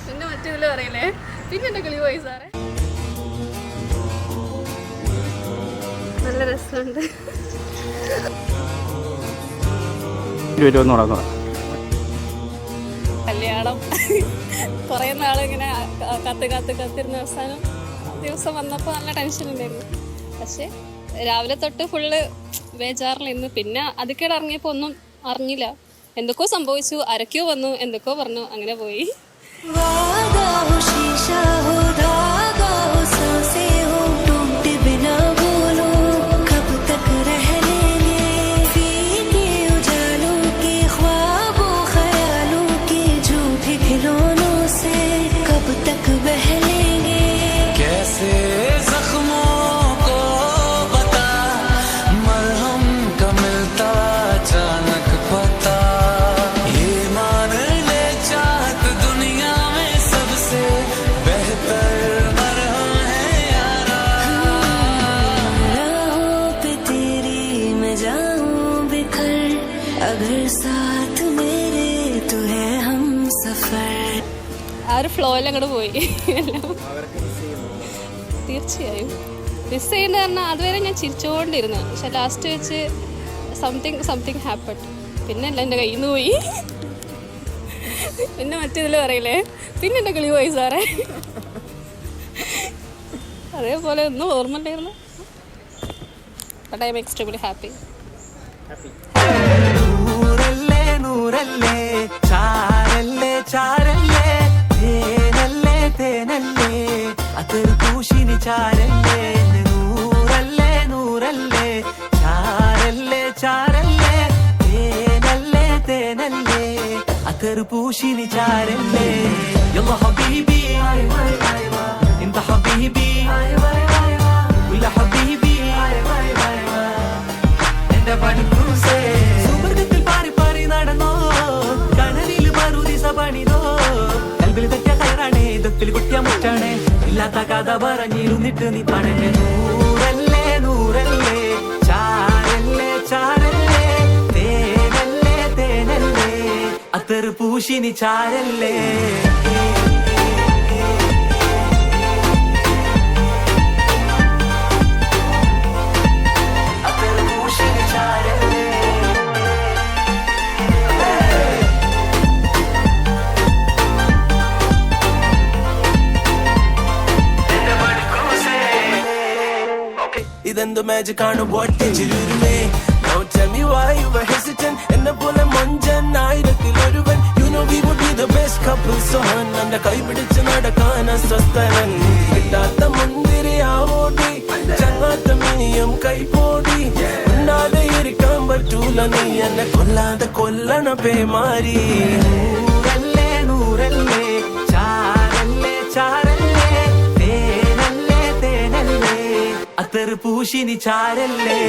പിന്നെ മറ്റേതിൽ പറയില്ലേ, പിന്നെ എൻ്റെ കിളി പോയി സാറേ. നല്ല രസമുണ്ട്. കല്യാണം കുറേ നാളിങ്ങനെ കാത്തിരുന്ന അവസാനം ദിവസം വന്നപ്പോൾ നല്ല ടെൻഷൻ ഉണ്ടായിരുന്നു. പക്ഷേ രാവിലെ തൊട്ട് ഫുള്ള് ബേജാറിലിരുന്നു. പിന്നെ അതിക്കേടെ ഇറങ്ങിയപ്പോൾ ഒന്നും അറിഞ്ഞില്ല. എന്തൊക്കെയോ സംഭവിച്ചു, ആരൊക്കെയോ വന്നു, എന്തൊക്കെയോ പറഞ്ഞു, അങ്ങനെ പോയി. ആ ഒരു ഫ്ലോയിൽ അങ്ങോട്ട് പോയി. തീർച്ചയായും മിസ് ചെയ്യുന്നത് പറഞ്ഞാൽ അതുവരെ ഞാൻ ചിരിച്ചുകൊണ്ടിരുന്നു. പക്ഷെ ലാസ്റ്റ് വെച്ച് സംതിങ് ഹാപ്പൺ. പിന്നെ അല്ല എൻ്റെ കയ്യിൽ നിന്ന് പോയി. പിന്നെ മറ്റേതിൽ പറയില്ലേ, പിന്നെ എൻ്റെ കിളി പോയി സാറേ. അതേപോലെ ഒന്നും ഓർമ്മ ഉണ്ടായിരുന്നു. But I'm extremely happy. പൂശിനി ചാരല്ലേ യല്ല ഹബീബി ഇന്ത ഹബീബി ഉല്ല ഹബീബി എന്റെ പണിക്കൂസേ സുവർഗത്തിൽ പാറി പാറി നടന്നോ കനലിൽ മറുദിസ പണിതോ കൽബിൽ തെറ്റിയ കയറാണേ ദത്തിൽ കുട്ടിയ മുറ്റാണേ ഇല്ലാത്ത കഥ പറഞ്ഞിരുന്നിട്ട് നീ പണന്റെ നൂറല്ലേ നൂറല്ലേ ചാരല്ലേ ചാരല്ലേ തേനല്ലേ തേനല്ലേ അത്തറ് പൂശിനി ചാരല്ലേ ഇതെന്ത് മാജിക് ആണ് പൊട്ടിച്ചിരുമേ. Now tell me why you were hesitant. എന്നെ പോലെ മൊഞ്ചൻ ആയിരത്തിലൊരുവൻ. You know we would be the best couple son. എന്റെ കൈ പിടിച്ച് നടക്കാൻ അസ്വസ്ഥനൻ. കിട്ടാത്ത മുന്തിരി ആവോടി ചങ്ങാത്ത മിനിയും കൈപോടി. ഉണ്ണാതെ ഇരിക്കാൻ പറ്റൂല നീ എന്നെ കൊല്ലാതെ കൊല്ലണ പേമാരി. നൂറല്ലേ നൂറല്ലേ ചാരല്ലേ ചാരല്ലേ തേനല്ലേ തേനല്ലേ അത്തറ് പൂശിനി ചാരല്ലേ.